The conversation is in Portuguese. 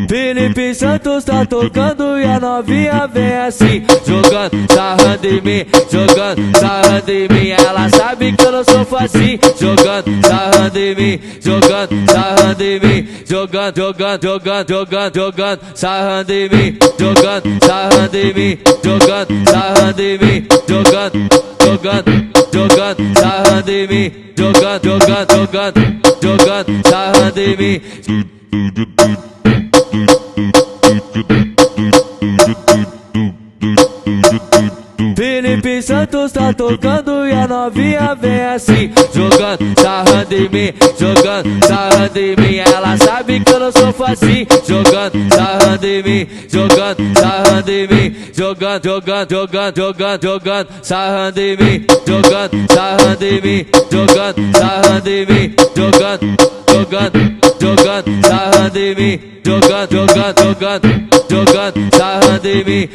Felipe Santos tá tocando e a novinha vem assim, jogando, sarrando em mim, jogando, sarrando em mim. Ela sabe que eu não sou facinho, jogando, sarrando em mim, jogando, sarrando em mim, jogando, jogando, jogando, jogando, jogando, sarrando em mim, jogando, sarrando em mim, jogando, sarrando em mim, jogando, jogando, jogando, sarrando em mim, jogando, jogando, jogando, jogando, sarrando em mim. Felipe Santos tá tocando e a novinha vem assim, jogando, sarrando em mim, jogando, sarrando em mim. Ela sabe que eu não sou facinho, jogando, sarrando em mim, jogando, sarrando em mim, jogando, jogando, jogando, jogando, jogando, sarrando em mim, jogando, sarrando em mim, jogando, sarrando em mim, jogando, jogando, jogando, sarrando em mim, jogando, jogando, jogando, jogando, sarrando em mim.